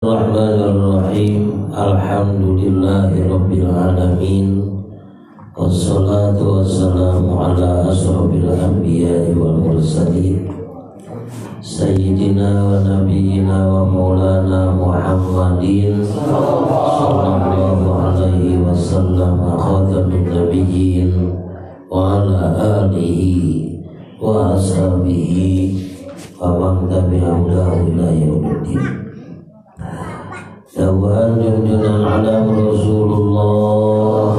Bismillahirrahmanirrahim. Alhamdulillahirabbil alamin. Wassalatu wassalamu ala asyrofil anbiya'i wal mursalin. Sayyidina wa nabiyyina wa maulana Muhammadin sallallahu alaihi wasallam, khatamin nabiyyin wa ala alihi wa ashabihi wa man tabi'ahum ila yaumiddin. Dawaan junjunan alam Rasulullah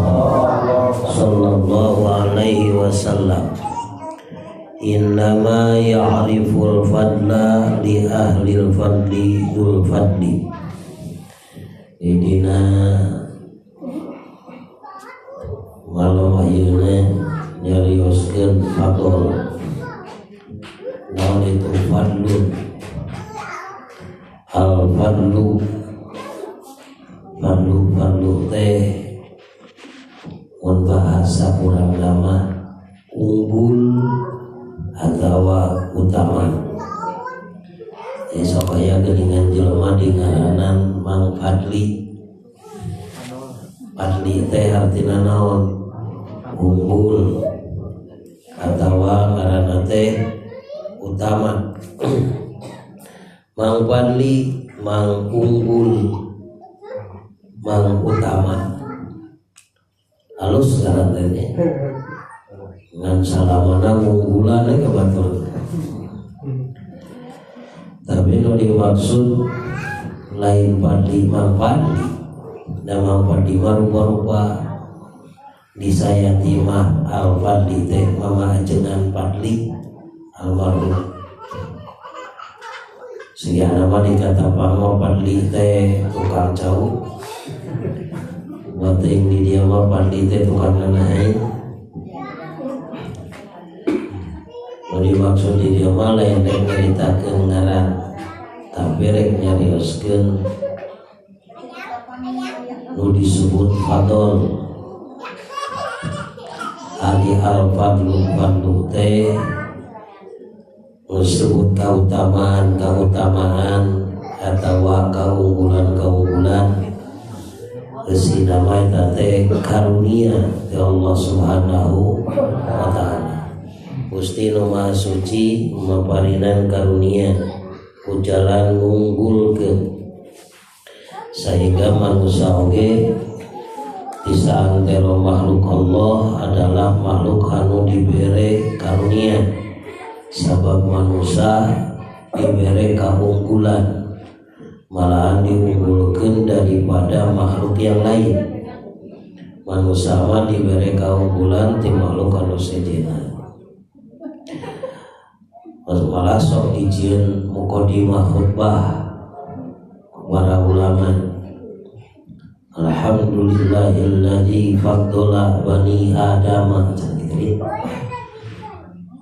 sallallahu alaihi wasallam, innama ya'riful fadla li ahlil fadli dul fadli. Idina malam ayeuna nyarioskeun fadl. Naon itu fadlun? Al fadlu Fadlu teh mun bahasa urang nama unggul atau utama. Sok aya geuningan jelema dingaranan Mang Fadli. Fadli teh artina naon? Unggul atau ngaranna teh utama. Mang Fadli, Mang Unggul, Mang utama, halus garantennya ngan salamana unggulan ke batur. Tapi no dimaksud lain Fadli Mang Fadli, dan Mang Fadli rupa-rupa disayati mah Al Fadli teh mama ajengan Fadli almarhum. Sehingga nama dikata pama Fadli teh tukang jauh. Wating di dia mah Fadli teh tukang nanain. Mau dimaksud di dia mah lain rek nyaritakeun ngaran, tapi rek nyarioskeun nu disebut fadl. Ari al fadlu teh disebut keutamaan atau keunggulan. Esi nama teh karunia ya Allah Subhanahu wa ta'ala. Gusti nu Maha Suci maparinan karunia ku jalan ngunggulkeun sehingga manusia oge di saantero makhluk Allah adalah makhluk anu dibere karunia, sabab manusia dibere kaunggulan, malahan diunggulkan daripada makhluk yang lain. Manusia mah diberi kaunggulan ti makhluk anu sejenna. Malah sok dijieun muqaddimah khutbah para ulama. Alhamdulillahilladzi faddala bani Adama.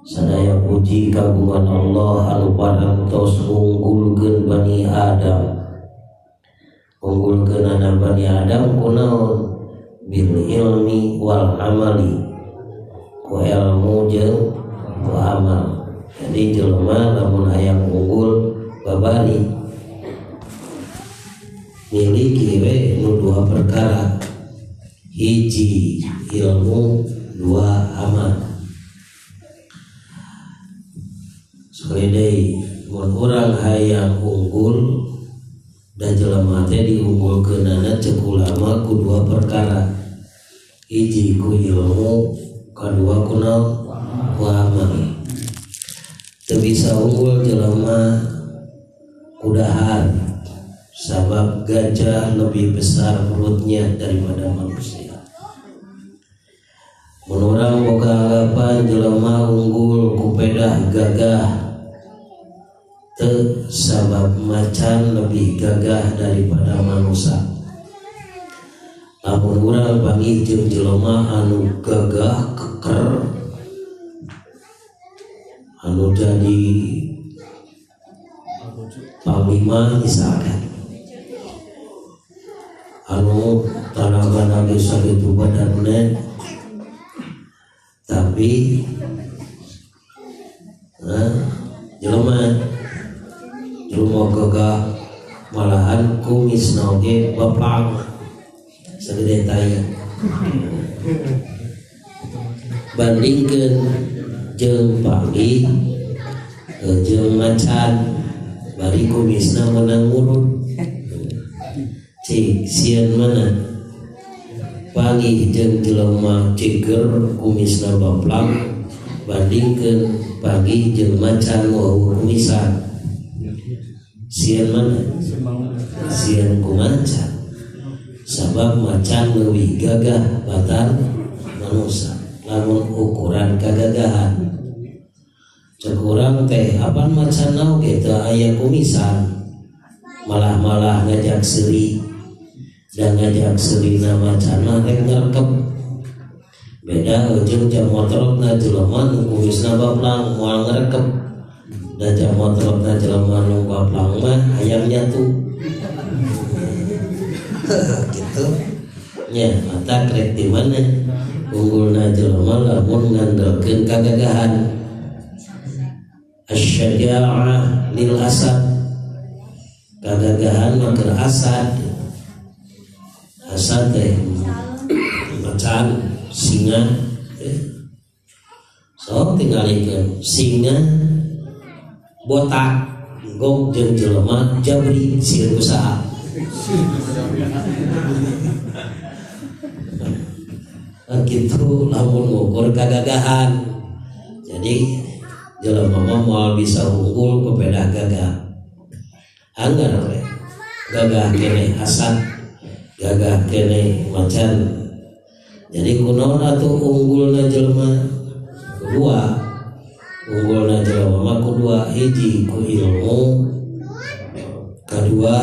Sadaya puji kagungan Allah anu parantos unggulkeun Bani Adam. Unggulkeun anak Bani Adam kunaon? Bil ilmi wal amali, ku ilmu jeung ku amal. Jadi jelema lamun hayang unggul babari miliki we nu dua perkara, hiji ilmu, dua amal. Soalnya mun urang hayang unggul dan jelema teh diunggulkeunana ceuk ulama ku dua perkara, hiji ku ilmu, kadua ku naon? Ku amal. Teu bisa unggul jelema ku dahar, sabab gajah lebih besar perutnya daripada manusia. Mun urang boga anggapan jelema unggul ku pedah gagah, teu, sabab macan lebih gagah daripada manusia. Lamun urang panggih jeung jelema anu gagah keker, anu jadi panglima misalkan, anu tanaga geus sakitu badanna, tapi jelema gagah malahan macan kumis oge baplang sagede tai bandingkeun jeung panggih jeung macan bari kumisna meunang ngurut cik sieun mana panggih jeung jelema ciger kumisna baplang bandingkeun panggih jeung macan wau kumisan sieun mana sieun ku macan sabab macan leuwih gagah batar manusia lamun ukuran kagagahan cek urang teh apan macan oge teu aya kumisan malah ngajak seuri dan ngajak seurina macan mah rek ngarkep beda jeung jam motorna jelema nu kumisna baplang moal ngarekep da jam motorna jelema nu baplang mah hayang nyatu gitu nya mata krek di mana unggulna jelema lamun ngandalkeun kagagahan asyaja'ah lil asad kagagahan maker asad teh macan singa so tingalikeun singa botak gong jeung jelema jabri sieun usaha gitu lamun ngukur kagagahan jadi jelema mah moal bisa unggul kepedah gagah anggar we gagah kene asad gagah kene macan jadi kunaon atuh unggulna jelema kedua unggulna jelema mah kedua hiji ku ilmu kedua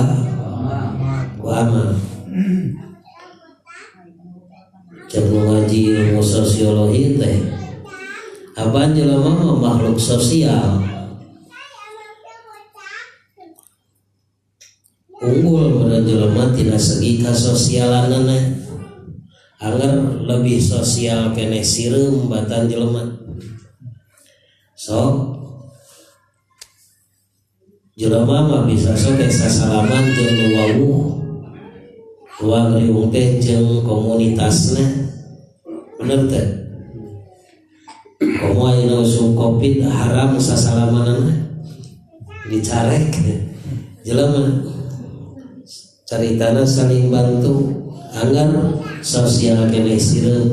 ku amal cek ngaji ilmu sosiologi teh apaan jelema mah makhluk sosial unggul pada jelema tidak segi kasosialanana agar lebih sosial kene sireum batan jelema so jelema mah bisa sok sasalaman jeung nu wawuh ruang riung teh jeung komunitasna bener teh komo ayeuna usum covid haram sasalamanana dicarek jelema caritana saling bantu agar sosial kene sireum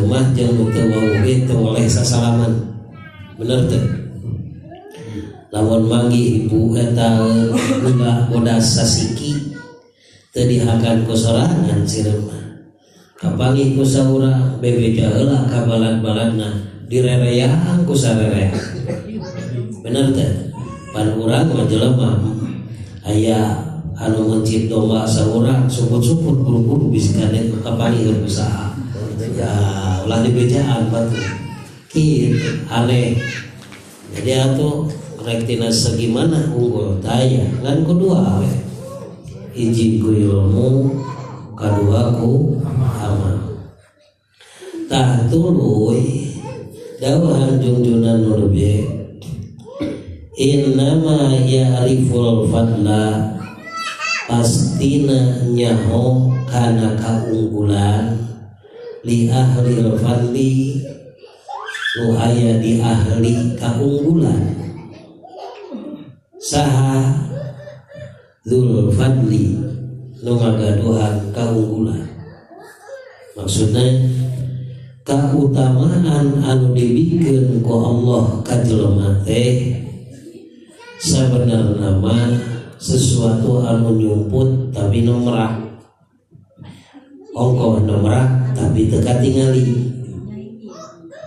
mah jeung nu teu wawuh ge teu oleh sasalaman bener teh lamun manggih ibu eta bodas sasiki teu dihakan ku sorangan sireum mah kapanggih ku saurang bebeja heula ka balad-baladna direreang ku sarerea bener teh pan urang mah jelema aya anu mencit domba saurang suput-suput buru-buru bisikane kapanggih usaha ya ulah dibejaan batu kieu aneh jadi atuh rek tina segimana unggul taya ngan kedua we hiji ku ilmu kadua ku amal tah tuluy dawahan junjunan nurbe innama ya'riful fadla pastina nyaho kana kaunggulan li ahli fadli nu aya di ahli kaunggulan saha dzul fadli nu ngagaduhan kaunggulan maksudna kautamaan anu dibikeun ku Allah ka jelema teh sabenerna mah sesuatu anu nyumput tapi nomrak ongkoh nomrak tapi teu katingali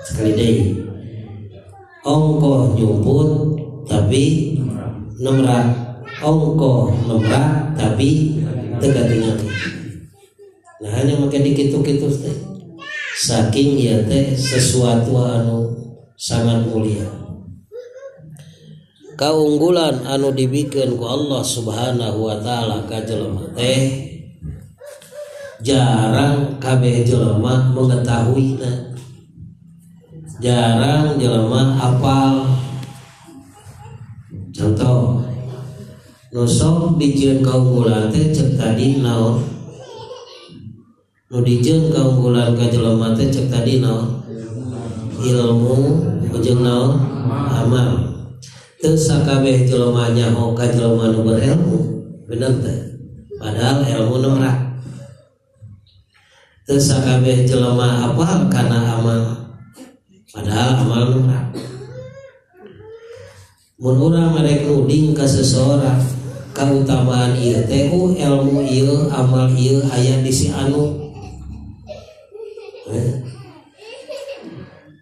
sekali deui ongkoh nyumput tapi nomrak ongkoh nomrak tapi teu katingali nah hanya make dikitu-kitu teh saking ieu teh sesuatu anu sangat mulia kaunggulan anu dibikeun ku Allah Subhanahu wa taala ka jelema teh jarang kabeh jelema mengetahuina jarang jelema hafal contoh nu sok dijieun kaunggulan teh cek tadi naon nu dijieun kaunggulan ka jelema teh cek tadi naon ilmu jeung naon amal teu sakabeh jelema nyaho ka jelema nu berilmu bener teh padahal ilmu nomrak teu sakabeh jelema apal kana amal padahal amal nomrak mun urang merek nuding ka seseorang kautamaan ieu teh ilmu ieu amal ieu aya di si anu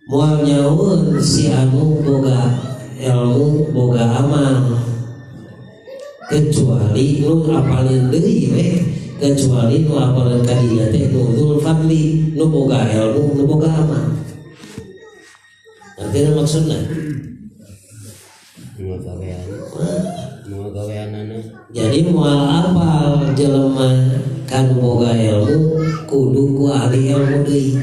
moal nyaun si anu boga ilmu boga amal kecuali nu apalin deui we kecuali nu apalin ka dieu teh nu dzul fadli nu boga ilmu nu boga amal nanti maksudna nu gaweanana jadi moal apal jelema kan boga ilmu kudu ku ahli ilmu deui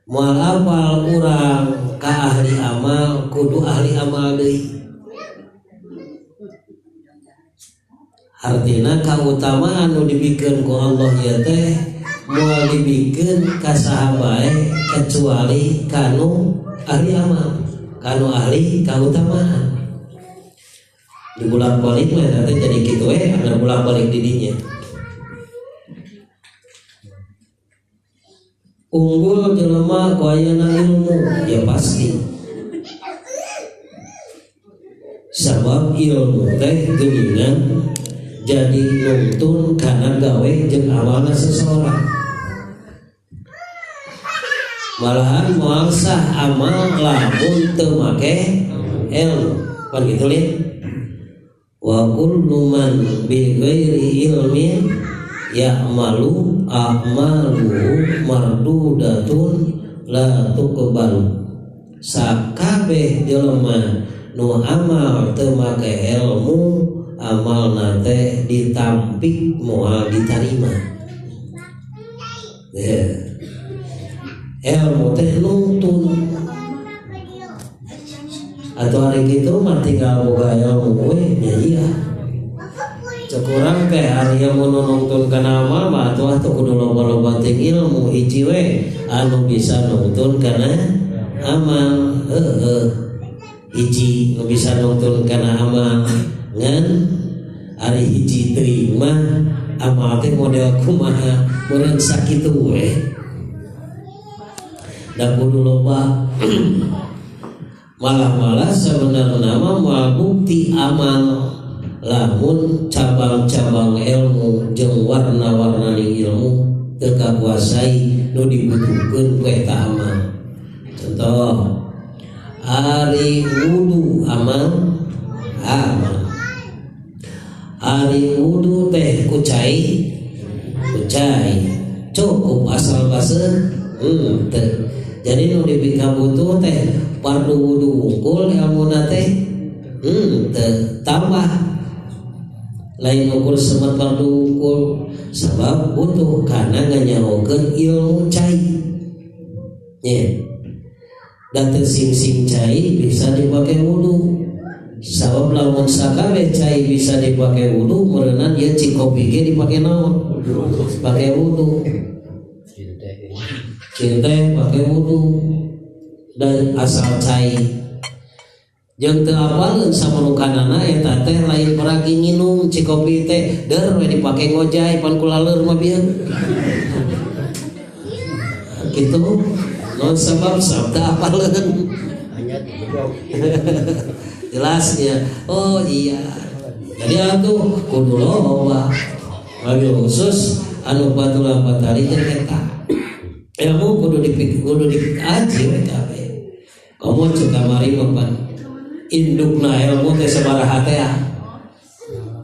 moal apal urang ka ahli amal kudu ahli amal deui artina kautamaan nu dibikeun ku Allah ieu teh moal dibikeun ka saha bae kecuali kanu ahli amal kanu ahli kautamaan di bulan balik mah nanti jadi kitu ada bulan balik di dinya unggul jelema ku ayana ilmu ya pasti sabab ilmu teh geuningan jadi nuntun kana gawe jeung amalna seseorang malahan moal sah amal lamun teu make ilmu kan gitu lihat wa kullu man bi ghairi ilmin ya'malu a'malu mardudatun la tuqbalu sakabeh jelema nu amal teu make ilmu amalna teh ditampik moal ditarima ilmu teh nuntun atau hari gitu mah tinggal boga ilmu nya iya cek urang teh ari ilmu nuntun kana amal mah atuh kudu loba-loba teh ilmu hiji we anu bisa nuntun kana amal hiji nu bisa nuntun kana amal ngan ari hiji teuing mah amal teh model kumaha meureun sakitu we da kudu loba malah sebenarnya mah bukti amal lamun cabang-cabang ilmu jeung warna-warna ilmu teu kakuasai nu dibutuhkeun ku eta amal contoh ari wudu amal ari wudu teh kucai cukup asal baseuh teu jadi nu dikabutuh teh fardu wudu unggul ilmuna teh tambah lain ukur semat fardu unggul sebab butuh karena nganyahokeun ilmu cai nya dan sing cai bisa dipakai wudu sebab lamun sakabeh cai bisa dipakai wudu meureunna ieu cikopi ge dipakai naon pakai wudu cinta pakai wudu dan asal cai jeung teu apaleun samanukanana eta teh lain peragi nginum cikopi teh deur we dipake ngojay pan kulaleur mah bieu kitu non sebab sabda apaleun jelasnya oh iya jadi atuh kudu loba wabil khusus anu batulah batari jeung eta ilmu kudu dikaji we kabeh komo cek kamari mah indukna ilmu teh sabaraha teh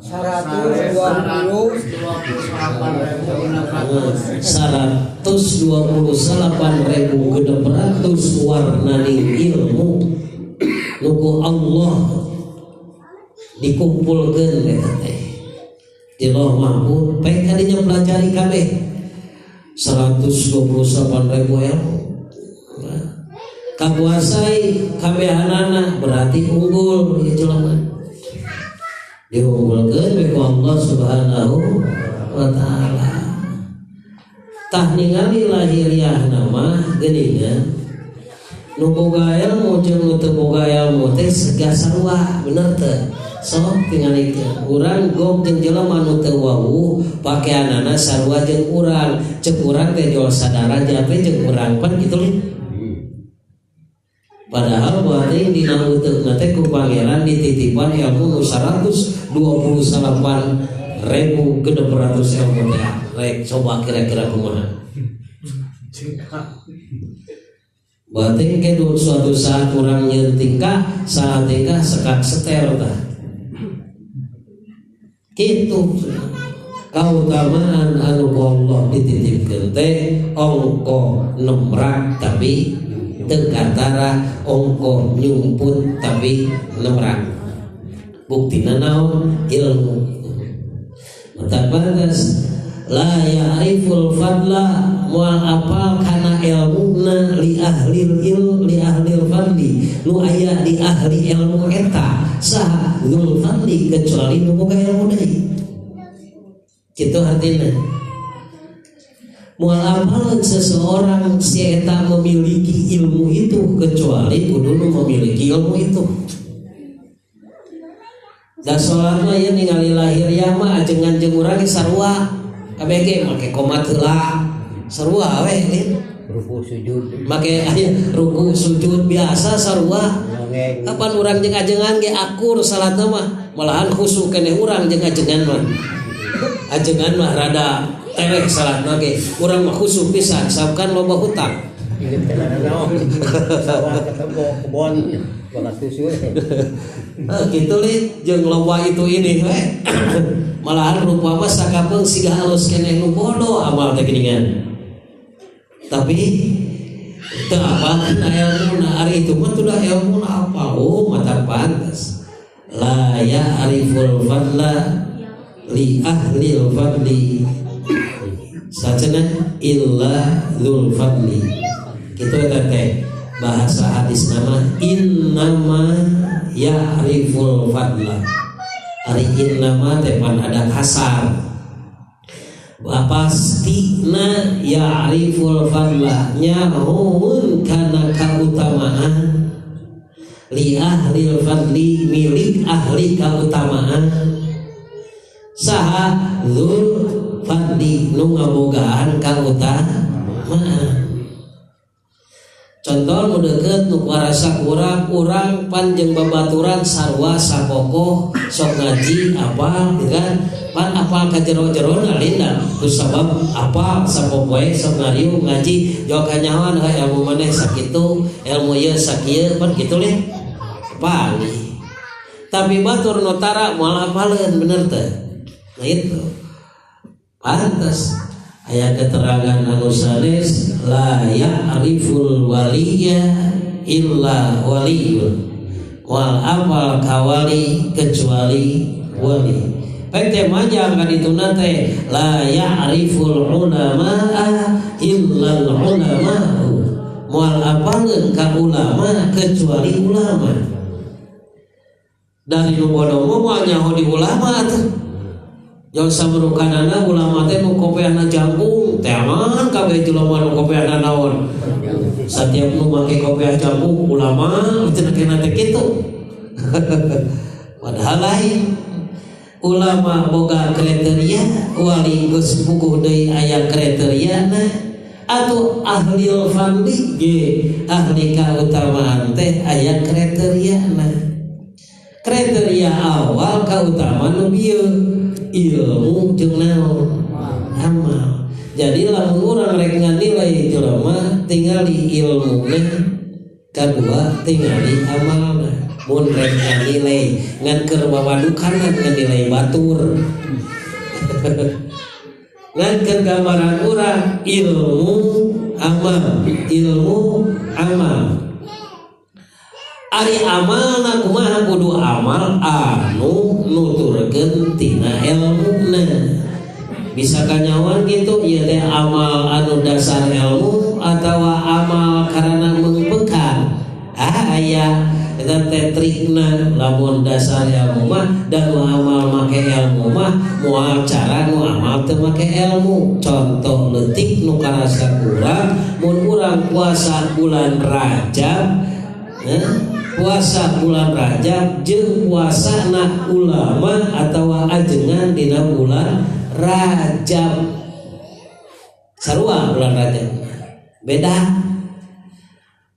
128.600 warna ilmu nuku Allah dikumpulkeun eta teh di Lauh Mahfuz bae kadinya pelajari kabeh 128.000 ilmu kakuasai kabehanana berarti unggul ya jelema diunggulkeun ku Allah Subhanahu wa taala. Tah ningali lahiriahna mah geuningan nu boga ilmu jeung nu teu boga ilmu teh sega sarua, bener teu? Sok tingali teu urang gog jeung jelema nu teu wawuh pakeanana sarua jeung urang, ceuk urang teh jol sadara jape jeung urang pan kitu lih. Padahal beuting dina uteukna teh ku pangeran dititipan ilmu nu 128.600 ilmu teh. Rek coba kira-kira kumaha? Beuting ke suatu saat urang nyeunting ka saatnya sekat setel tah. Kitu kautamaan anu Allah dititipkeun teh ongko nemrak tapi teu kantara ongko nyumput tapi nemrak. Buktina naon? Ilmu. Mata batas la ya'riful fadla moal apal kana ilmuna li ahlil fadli nu aya di ahli ilmu eta saha dzul fadli kecuali nu boga ilmu deui. Kitu artina moal apal seseorang si eta memiliki ilmu itu kecuali kudu nu memiliki ilmu itu. Da salat mah ye ningali lahiriah mah ajengan jeung urang sarua KBG make komat heula sarua we lin ruku sujud make aya ruku sujud biasa sarua. Kapan urang jeung ajengan ge akur salatna mah malahan khusyuk keneh urang jeung ajengan mah. Ajengan mah rada tereh salatna ge urang mah khusyuk pisan sabkan loba hutang. Inget kana naon sawah ketemu kebon bola susu. Kitu lih jeung loba itu ini we. Malahan rupa mah sakapeung siga halus keneh nu bodoh amal teh geuningan. Tapi teu apalkeun ilmuna ari itu mah tuh ilmuna apa? Oh mata pantas. La ya'riful fadla li ahlil fadli sacenah illa dzul fadli. Kitu eta teh bahasa hadis nama innama ya'riful fadla. Ari innama teh pan ada kasar. Pastina ya'riful fadla nyahoun kana kautamaan li ahlil fadli milik ahli kautamaan saha dzul fadli nu ngabogaan kautamaan. Contoh nu deukeut nu kuarasa urang panjang babaturan sarua sakokoh sok ngaji apal kan pan apal ka jero-jero nalinda ku sabab apal sapopoe sok ngariung ngaji jog kanyawan ilmu maneh sakitu ilmu ieu sakieu pan kitu leh pali. Tapi batur notara moal apaleun bener teh. Nah itu pantas aya keterangan anu sanes la ya'riful waliya illa waliyun wal apal kawali kecuali wali. Pete majang ka dituna teh la ya'riful ulama'a illa al ulama wal apaleun ka ulama kecuali ulama. Dari nu bodoh mah nyaho di ulama teh. Yang samurukanana ulama teh nu kopiahna jambung teh aman kabeh jelema nu kopiahna naon. Setiap nu make kopiah jambung ulama cenah kena teh kitu. Padahal lain. Ulama boga kriteria wali geus puguh deui aya kriteriana atuh ahli fadli ge ahli kautamaan teh aya kriteriana. Kriteria awal kautamaan nu bieu ilmu jeung naon amal. Jadi lamun urang rek nganilai jelema tingali ilmuna kadua tingali amalna. Mun rek nganilai ngan keur wawadukanan nganilai batur. Ngan keur gambaran urang ilmu amal. Ari amalna kumaha kudu amal anu nuturkeun tina ilmuna. Bisa kanyawan gitu ieu teh amal anu dasar ilmu atawa amal karena mengpekan. Aya eta teh trikna lamun dasar ilmu mah dan nu amal make ilmu mah moal cara nu amal teu make ilmu. Contoh leutik nu karasa kurang mun urang puasa bulan Rajab, puasa bulan Rajab jeung puasana ulama atawa ajengan dina bulan Rajab sarua bulan Rajab beda.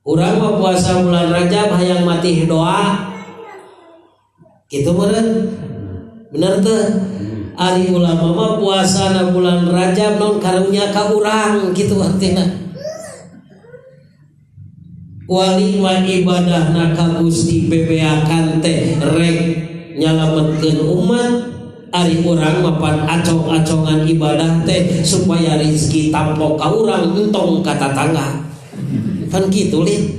Urang mah puasa bulan Rajab hayang mati doa kitu meureun bener teu. Ari ulama mah puasana bulan Rajab non karunya ka urang kitu artina. Wali wa ibadahna ka Gusti bebeakan teh rek nyalametkeun umat. Ari urang mapan acong-acongan ibadah teh supaya rezeki tampok ka urang entong ka tatangga. Kan gitu lin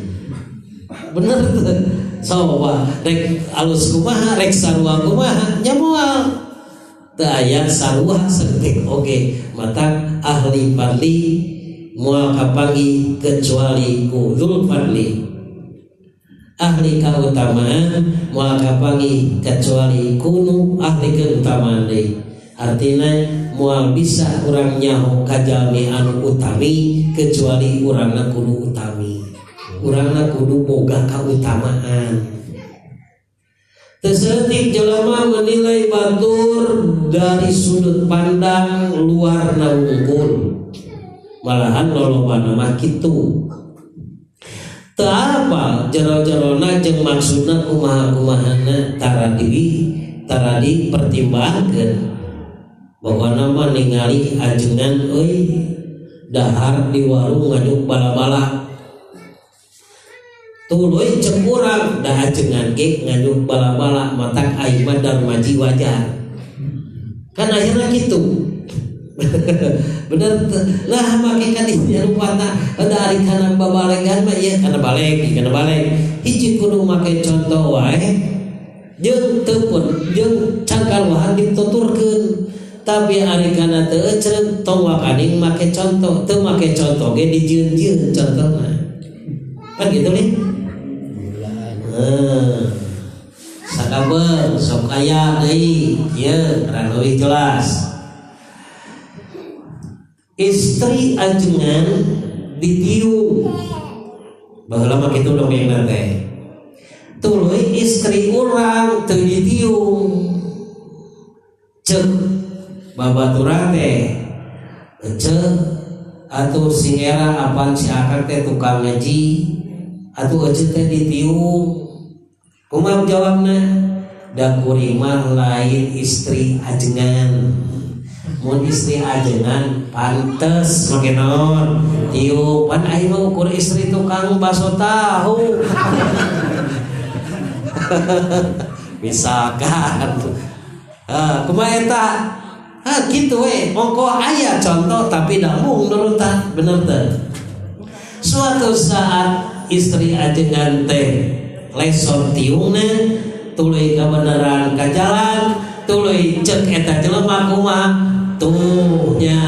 bener tuh. Sowa rek alus kumaha rek sarua kumaha nya moal teu aya sarua setik oge mata ahli fadli moal kapanggih kecuali ku dzul fadli. Ahli kautamaan moal kapanggih kecuali kunu ahli keutamaan deui. Artina moal bisa urang nyaho ka jalmi anu utami kecuali urangna kudu utami. Urangna kudu boga kautamaan. Teu seutik jelema menilai batur dari sudut pandang luarna unggul. Malahan lolobana mah kitu. Teu apa jero-jerona jeung maksudna kumaha-kumahana tara dipertimbangkeun. Bahwana mah ningali ajengan euy dahar di warung ngaduk bala-bala. Tuluy cek urang da ajengan ge ngaduk bala-bala matak aing mah darmaji wajar. Kan akhirnya kitu. Bener lah make ka dinya rupana da ari kana babalegan mah ieu kana balik hiji kudu make contoh wae jeung teu pun jeung cangkal wahan dituturkeun. Tapi ari kana teu eceuk tong wakaning make contoh, teu make contoh ge dijieun-jieun contohna. Kan gitu nih. Sakabeung sok aya deui ieu ranu jelas. Istri ajengan ditiung. Baheula mah kitu dongengna teh. Tuluy istri urang teu ditiung. Ceuk babaturan teh cek atuh singera apaan si akang teh tukang ngaji atuh ece teh ditiung kumaha jawabna da kuring mah lain istri ajengan mun istri ajengan pantes make naon tiung pan aing mah ukur istri tukang baso tahu misalkan kumaha eta gitu mongko aya contoh tapi namung nurutan bener teh. Suatu saat istri ajengan teh lesor tiungna tuluy kabeneran ka jalan tuluy cek eta jelema kumaha tuh nya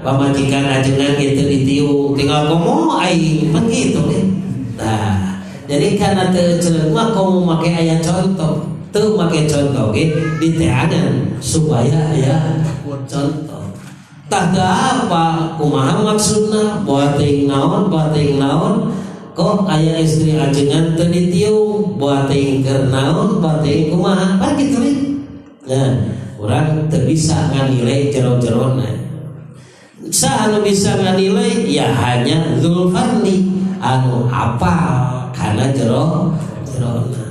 pamajikan ajengan gitu ditiung tinggal komo aing pan kitu nah jadi karena teu ceuleuh mah komo make aya contoh teu make contoh ge diteangan supaya aya contoh. Tah apa kumaha maksudna boating naon kok aya istri ajengan teu ditiung boating keur naon boating kumaha pan kitu nih. Nah, urang teu bisa nganilai jero-jerona. Saanu bisa nganilai ya hanya Zulfadli anu apal kana jero-jerona.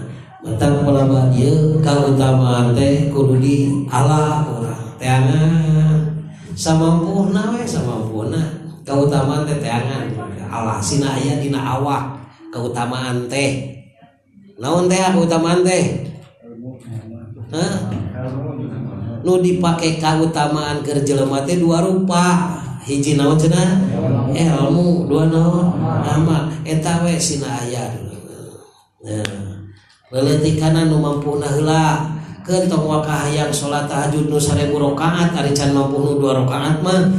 Mata pelaba ieu kautamaan teh kudu diala urang teangan samampuhna we samampuna kautamaan teh teangan Allah sina aya dina awak kautamaan teh naon teh kautamaan teh nu dipake kautamaan keur jelema teh dua rupa hiji naon cenah ilmu dua naon amal eta we sina aya leuletikana nu mampuna heula keun tong wakah hayang salat tahajud nu 1000 rakaat ari can mampu nu 2 rakaat mah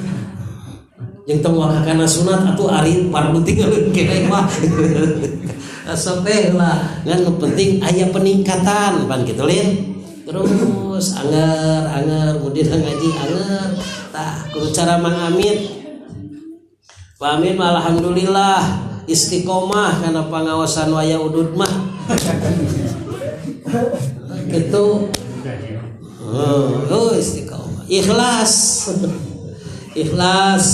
jeung tong wakah kana sunat atuh ari fardu tinggalkeun keneh mah Sampai lah ngan penting aya peningkatan pan kitu lin. Terus anger kemudian ngaji anger tah kudu cara Mang Amin. Pak Amin mah alhamdulillah istiqomah karena pengawasan waya udud mah gitu. Istiqomah ikhlas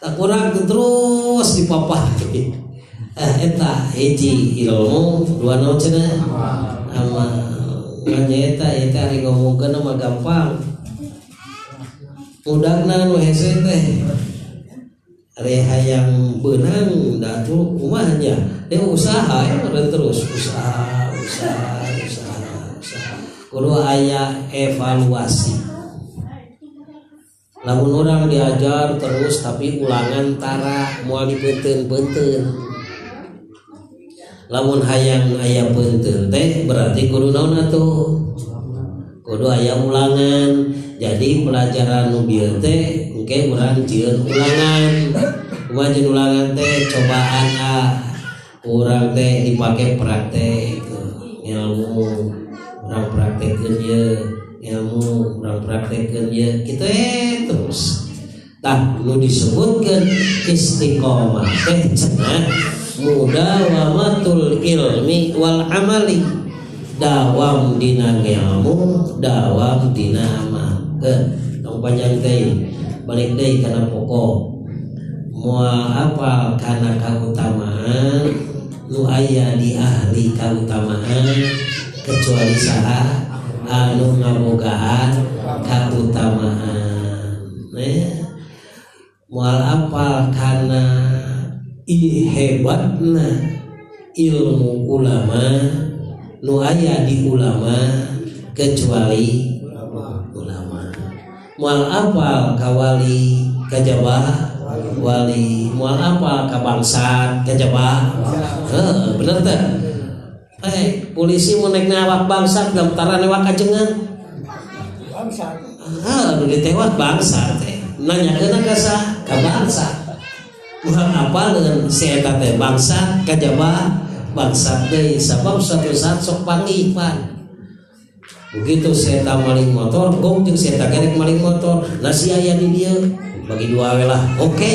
tak kurang terus dipapah. Eta hiji ilmu dua naon cenah amal nganya eta ngomongkeun mah gampang mudahna nu hese teh ari hayang beunang da tuh kumaha nya dia usaha terus usaha kudu aya evaluasi. Lamun orang diajar terus tapi ulangan tara moal dipeunteun lamun hayang aya peunteun teh berarti kudu naon atuh kudu aya ulangan. Jadi pelajaran nu bieu teh engke urang jieun ulangan kumaha jeung ulangan teh cobaan urang teh dipake praktek ilmu urang praktekkeun ilmu urang praktekkeun kitu terus tah nu disebutkeun istiqomah teh cenah mudawamatul ilmi wal amali dawam dina ilmu dawam dina amal. Tong panjang teh balik deui kana pokok moal apal kana kautamaan nu aya di ahli kautamaan kecuali saha anu ngabogaan kautamaan. Moal apal kana hebatna ilmu ulama nu aya di ulama kecuali ulama. Moal apal ka wali kajabah wali moal apal ka bangsat kajabah bener teh polisi mun nek nawak bangsat gamtaran lewat kajengan bangsat nu ditewak bangsat teh nanyakeun ka sa ka bangsat urang apal dengan si eta teh bangsa kajaba bangsa deui sabab suatu saat sok pangipan begitu si eta maling motor gong jeung si eta gerek maling motor nasi aya di dieu bagi dua we lah oke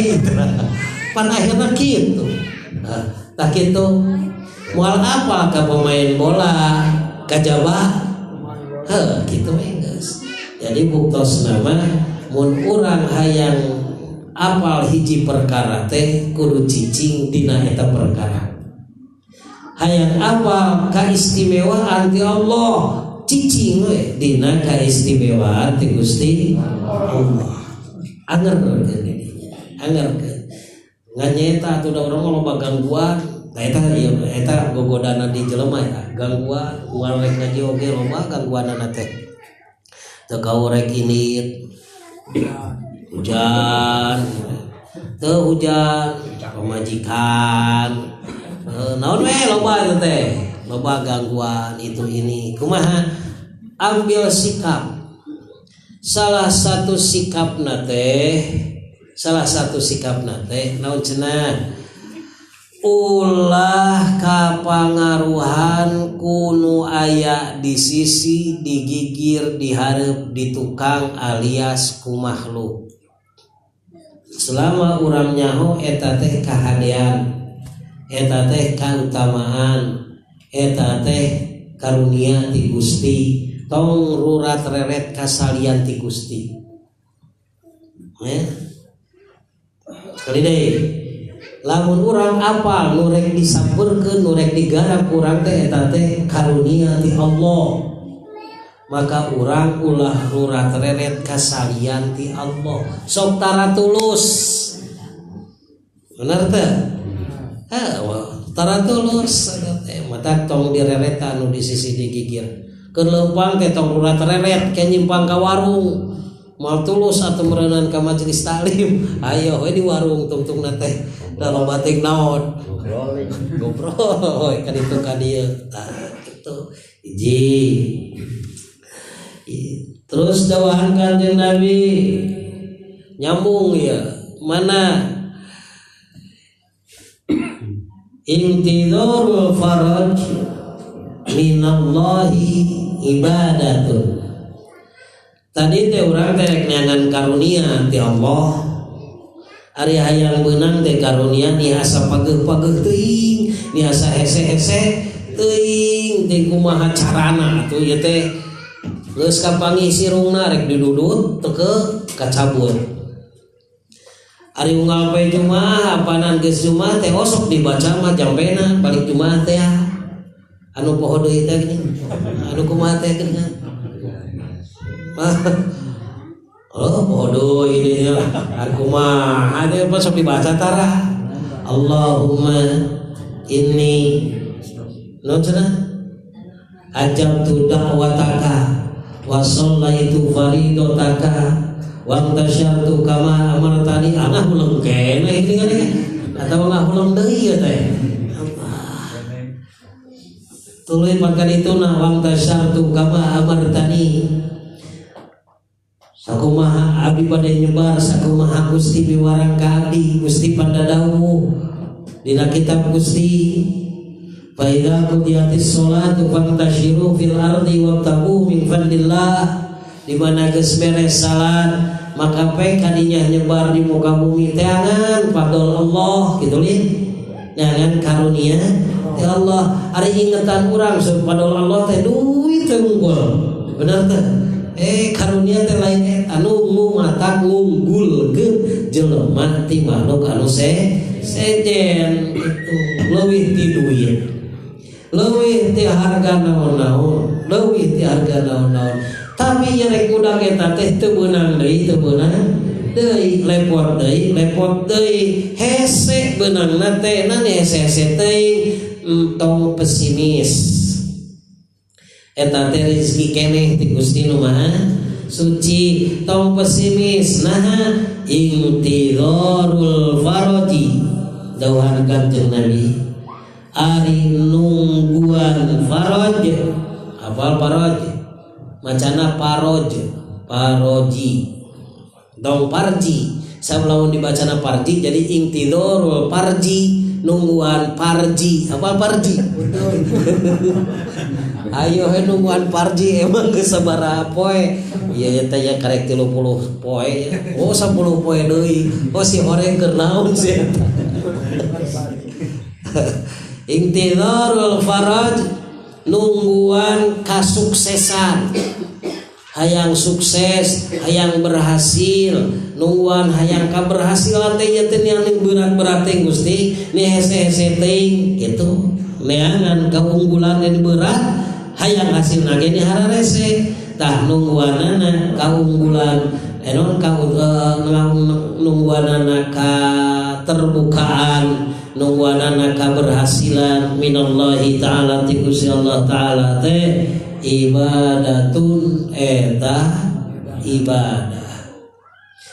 pan akhirna kitu tah kitu moal apa ka pemain bola kajaba kitu we geus. Jadi buktosna mah mun urang hayang apal hiji perkara teh kudu cicing dina eta perkara. Hayang apal kaistimewaan ti Allah cicing we dina kaistimewaan ti Gusti Allah. Angerkeun nganyeta atuh da urang loba gangguan eta gogodana di jelema ya gangguan uang rek ngaji oge loba gangguanana teh teu kaurek ini hujan pemajikan naon we loba itu teh loba gangguan itu ini kumaha ambil sikap. Salah satu sikapna teh naon cenah ulah kapangaruhan kunu aya di sisi digigir dihareup di tukang alias ku makhluk. Selama urang nyaho eta teh kahadean, eta teh kautamaan, eta teh karunia ti Gusti, tong rurat reret kasalian ti Gusti. Sekali deui lamun urang apal nu rek disampeurkeun nu rek digarap urang teh eta teh karunia ti Allah, maka urang ulah rurat reret kasalian ti Allah sok tara tulus bener teh tara tulus mata tong direreta nu di sisi digigir keur leumpang teh tong rurat reret ke nyimpang ka warung mal tulus atau merenang ka majelis taklim ayo we di warung tungtungna teh da loba ting naon gobrol kan itu ka dieu tah kitu hiji. Terus dawahan Kanjeng Nabi nyambung ya mana intidharul faraj minallahi ibadatun. Tadi teh urang teh rek neangan karunia ti Allah. Ari hayang beunang teh karunia niasa pageuh-pageuh teuing, niasa hese-hese teuing, teh kumaha carana atuh ieu teh geus kapangi sirungna rek didudut teu kacabut. Ari unggal poe Jumaah apanan geus Jumaah teh osok dibaca mah jampena balik Jumaah teh anu poho deui teh gini. Anu kumaha teh geuning. Oh bodoh ini aku mah ada apa sok dibaca tara Allahumma inni nocna ajabtu da'wataka wa shallaitu faridotaka wa tasyartu kama amartani anah ulang kene ini kan atau anah ulang deui ya teh tuluy makan itu na wa tasyartu kama amartani sakumaha abdi pada nyebar sakumaha Gusti biwarang ka abdi Gusti pada dawuh dina kitab Gusti fa idza qudiyatis sholatu fantashiru fil ardi wabtagu min fadlillah. Di mana geus beres salat maka pe kadinya nyebar di muka bumi teh angan fadl Allah kitu lin nyangan karunia teh Allah. Ari ingetan urang sok fadl Allah teh duit teh unggul bener teh karunia teh lain anu mata ngunggulkeun jelema ti manuk anu sejen itu leuwih ti duit leuwih ti harga naon-naon leuwih ti harga naon-naon tapi yerek udah eta teh teu beunang deui lepot deui hese beunangna teh nani hese-hese teuing tong pesimis. Eta teh rezeki keneh ti Gusti nu Maha Suci tong pesimis nah intidharul faraji dawuhan Kanjeng Nabi ari nungguan faraj apal faraj macana paroji dong parji sablamun dibacana parji jadi intidharul parji nungguan parji apal parji ayo nungguan parji emang geus sabaraha poe ieu teh ya karek 30 poe oh 10 poe deui oh si horeng keur naon sih intidharul faraj nungguan kasuksesan hayang sukses hayang berhasil nungguan hayang kaberhasilan teh nya teh yang berat-berat teh Gusti ni hese-hese teh kitu neangan kaunggulan yang berat hayang hasil nage di hararese tah nungguanana kaunggulan nungguanana ka terbukaan nungguanana kaberhasilan minallahi ta'ala ti Gusti Allah ta'ala teh ibadatun eta ibadah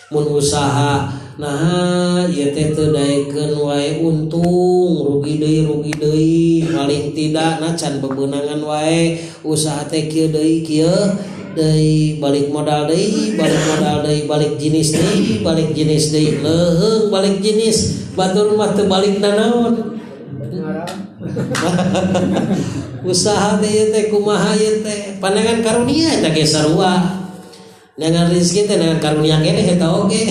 mun usaha nah ieu teh teu daekeun wae untung rugi deui paling tidak na can bebeunangan wae usaha teh kieu deui balik modal deui balik jenis deui leuheung balik jenis batur mah teu balik naon usaha teh kumaha ieu teh pandangan karunia eta ge sarua dengan rezeki teh dengan karunia keneh eta oge.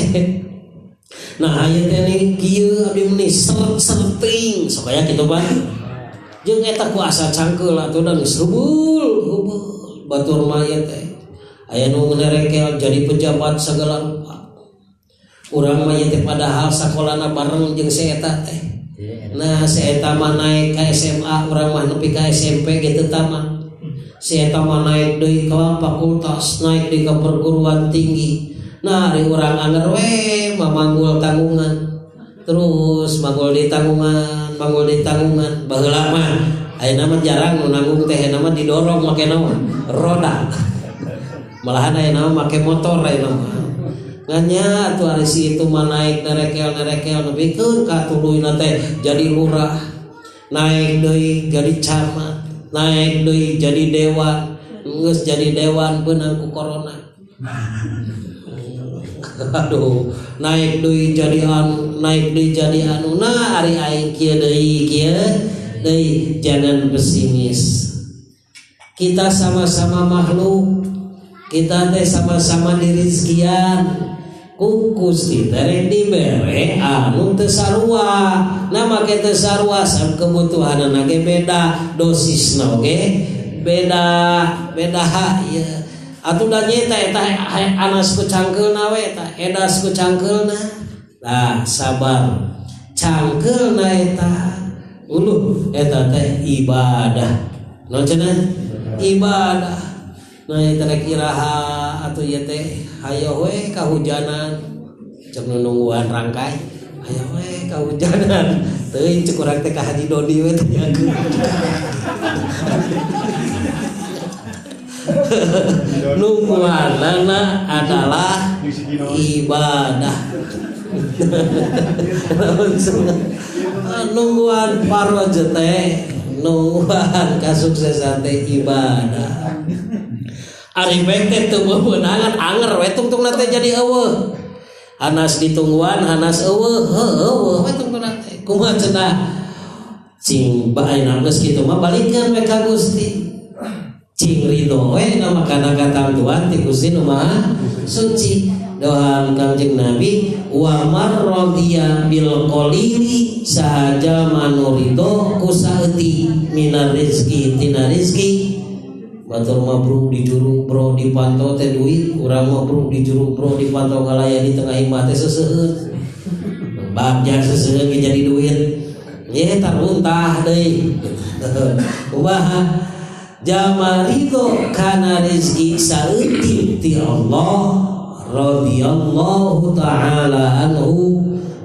Nah aya teh nih kieu abdi meuni serting sok aya kitu Pak jeung eta ku asa cangkeul atuh dan geus hubul batur mah aya teh aya nu nerekel jadi pejabat sagala rupa urang mah ieu teh padahal sakolana bareng jeung si eta teh nah si eta mah naik ka SMA urang mah nepi ka SMP ge teu tamat si eta mah naik deui ka fakultas naik deui ka perguruan tinggi. Nah hari orang anger we manggul tanggungan terus manggul di tanggungan baheula mah ayeuna mah jarang nu nanggung teh nama didorong make naon roda malahan ayeuna mah make motor ayeuna mah nganya atuh ari si itu mah naik nerekel nepikeun ka tuluyna teh jadi lurah naik deui jadi camat naik deui jadi dewan geus jadi dewan beunang ku corona aduh naik deui jadi anu nah ari aing kieu deui jangan pesimis. Kita sama-sama makhluk, kita teh sama-sama dirizkian ku Gusti teh dibere anu teu sarua. Nah make teu sarua sam kebutuhanna ge beda, dosisna oge beda ya. Atuh da nyeta eta anas ku cangkeulna we eta edas ku cangkeulna. Nah sabar cangkeulna eta uluh eta teh ibadah. Naon cenah? Ibadah. Nah eta rek iraha atuh ieu teh hayo we kahujanan. Cek nungguan rangkai. Hayo we kahujanan. Teuing cek urang teh ka Haji Dodi we teh nyageun. Nungguanana adalah ibadah. Nungguan paroje teh nungguan kasuksesan teh ibadah. Ari bae teh teu beunangan anger we tungtungna teh jadi eueuh. Anas ditungguan anas eueuh we tungtungna teh. Kumaha cenah? Cing baeuna geus kitu mah balikeun we ka Gusti. Cing ridho we na makana katamtuan ti Gusti nu Maha Suci. Doa Kanjeng Nabi wa marradiya bil qalili sahaja manurido kusaeuti minar rizki tina rizki. Batur mah bro di juru bro dipantau teh duit, urang mah bro di juru bro dipantau ngalayani tengah imah teh seuseut. Bagja seuseut ge jadi duit. Ye taruntah deui. Kumaha? Jamarido kana rizki saeutik ti Allah radhiyallahu ta'ala anhu,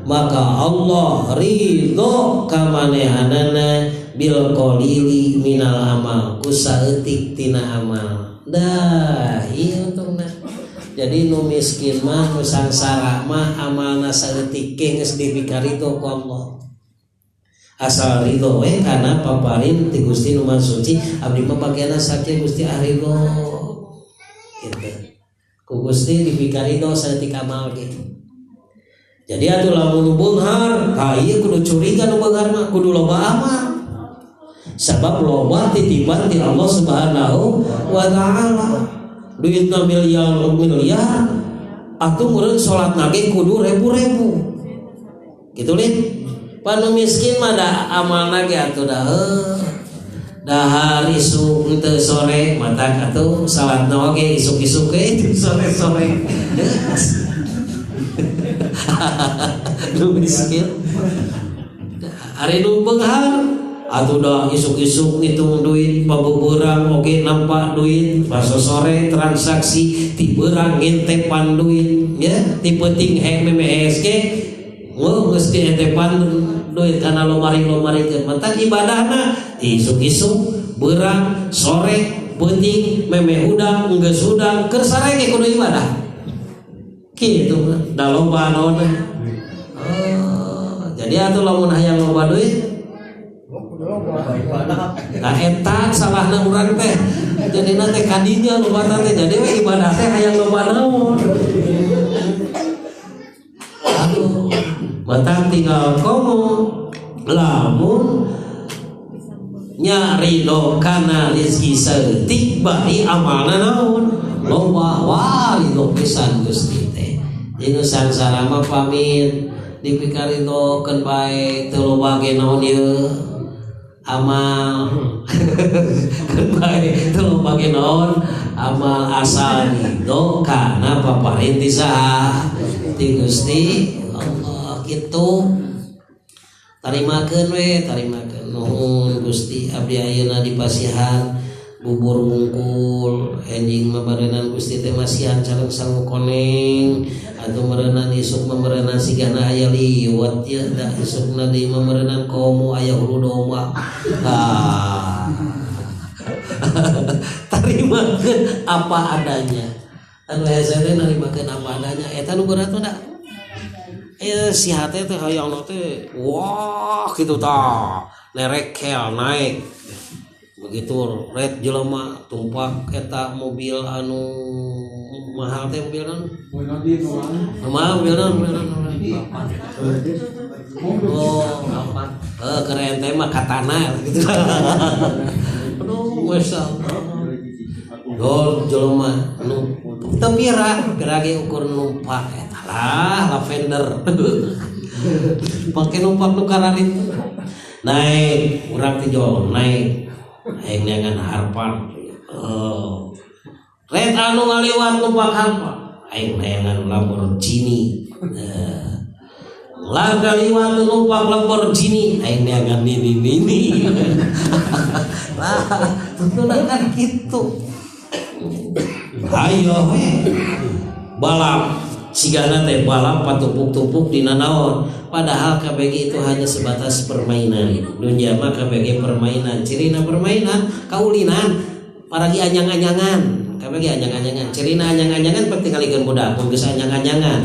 maka Allah ridho kamanehanana bil qalili minal amal kusaeutik tina amal. Dah ieu untungna. Jadi nu miskin mah nu sangsara mah amalna saeutik ge geus dipikaridho ku Allah. Asal ridho we kana paparin ti Gusti Nu Maha Suci, abdi mah bagianna sakieu Gusti ridho kitu. Ku Gusti dipikaridho saeutik amal ge. Jadi atuh lamun beunghar, ka ieu kudu curiga nu beunghar mah kudu loba amal. Sabab loba titipan ti Allah Subhanahu wa taala. Duitna miliar atuh meureun salatna ge kudu ribu-ribu. Kitu lin. Panu miskin mah da amalna ge atuh dahar isuk teu sore matak atuh salatna oge isuk-isuk ge sore-sore. Nu miskin ari nu beunghar atuh da isuk-isuk ngitung duit pabeurang oge nampak duit pas sore transaksi ti beurang ngintepan duit ya ti penting heng memes ge geus dientepan duit kana lomari-lomarikeun mantang ibadahna isuk-isuk beurang sore penting meme udang geus udang keur sarenge kudu ibadah kitu da loba naonna. Jadi atuh lamun hayang loba duit nah eta salahna urang teh jadina teh kadinya loba teh jadi we ibadah teh hayang loba naon. Aduh matang tinggal komo lamun nyarido kana rezeki saeutik bari amalna naon loba wah ridho pisan Gusti teh. Dinu sangsara mah pamit dipikaridokeun bae teu loba ge naon ieu amal keun bae teu loba ge naon amal asal ridho kana paparinti saha ti Gusti Allah kitu. Tarimakeun we tarimakeun nuhun Gusti abdi ayeuna di pasihan bubur wungkul enjing mabarenan Gusti teh masihan sareng sangu koneng atuh meureunna isuk meureunan sigana aya liwat ya da isukna di meureunnan komo aya hulu domba. Tarimakeun apa adanya anu hese teh narimakeun apa adanya eta nu berat mah da si hati teh hayangna teh wah kitu tah lerek kel naik begitu red jelema tumpak eta mobil anu mahal teh mobil anu mahal mobil anu keren teh mah katana gitu. Aduh masyaallah jelema anu tempira gerage ukur numpak eta lah lavender pake numpak nu kararit naik urang teh jol naik aing neangan harpan red anu ngaliwat numpak harpan aing neangan Lamborghini lah ngaliwat numpak Lamborghini aing neangan mini lah tentunya kan gitu. Ayo balap sigana teh balap patumpuk-tumpuk dina naon padahal KBG itu hanya sebatas permainan dunia mah KBG permainan cirina permainan kaulinan paragi anyang-anyangan KBG anyang-anyangan cirina anyang-anyangan pertinggalikeun budak mun geus anyang-anyangan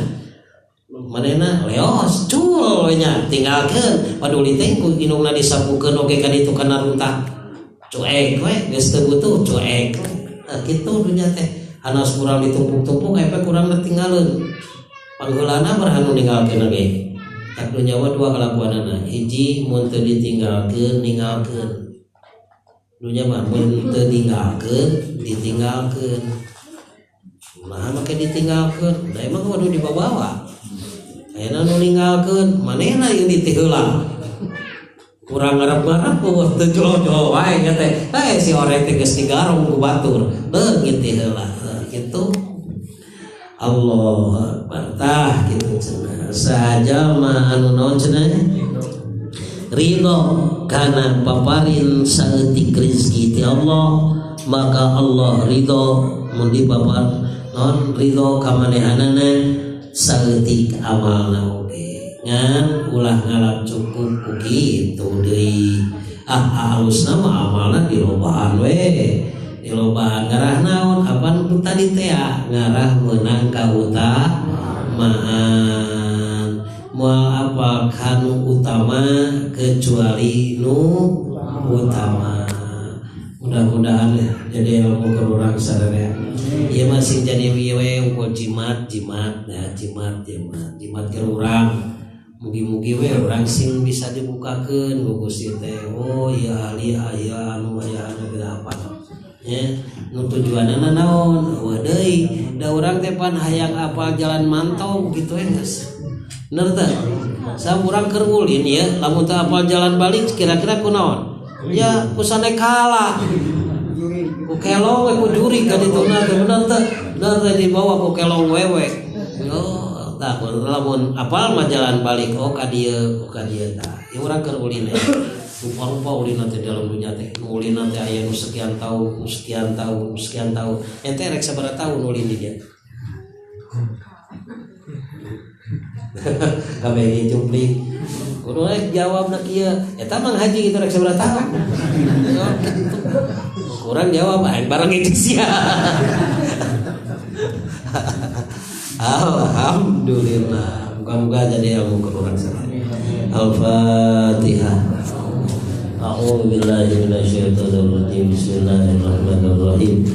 manehna leos cul nya tinggalkeun paduli teh ku indungna disapukeun oge ka ditu kana runtah cuek we geus teu butuh cuek kitu dunya teh anas kurang ditumpuk-tumpuk efek kurang ditinggalin panggeulana berhanu ninggalkeun ge tak dunyawa dua kalakuanana hiji mun teu ditinggalkeun ninggalkeun dunya mah mun teu ninggalkeun ditinggalkeun nah make ditinggalkeun da emang kudu dibawa ayeuna nu ninggalkeun manehna ieu ditiheula kurang ngarep-ngarep teu jolo-jolo wae nya teh si orek teh geus digarong ku batur beung heula kitu Allah Akbar tah kitu cenah saja mah anu naon cenah ridho kana paparin saeutik rezeki ti Allah maka Allah ridho mun dipapar non ridho ka manehanana saeutik amalna oge ngan ulah ngalap cukup ku kitu deui halusna mah amalna dilobaan we dilobaan ngarah naon apa nu tadi teh ngarah meunang kautamaan moal apa kanu utama kecuali nu utama mudah-mudahan jadi ilmu ke urang sadaya ieu masih jadi wiwe ukur jimat ke urang mugi-mugi we urang sing bisa dibukakeun ku Gusti teh oh ya ali aya anu aya anu apa nya nu tujuanna naon deui da urang teh pan hayang apal jalan mantau kitu geus bener teh saurang keur ulin ya lamun teu apal jalan balik kira-kira kunaon ya kusane kalah ku kelong we ku juri ka dituna teh bener teh dibawa ku kelong wewe oh tah lamun apal mah jalan balik ka dieu tah ya urang keur ulin rupa-rupa ulin teh dalam dunya teh ulin teh aya nu sekian tahun ente rek sabaraha tahun ulin di dia kabeh cumpling kudu rek jawab na kieu eta mah haji kitu rek sabaraha tahun kurang jawab aing barang itu sia alhamdulillah muga-muga jadi ilmu ke urang sadaya al-fatihah. A'udzu billahi minasyaitonir rajim. Bismillahirrahmanirrahim.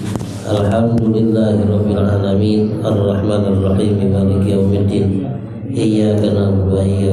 Alhamdulillahirabbil alamin arrahmanir rahim maliki yaumiddin. Iyyaka na'budu wa iyyaka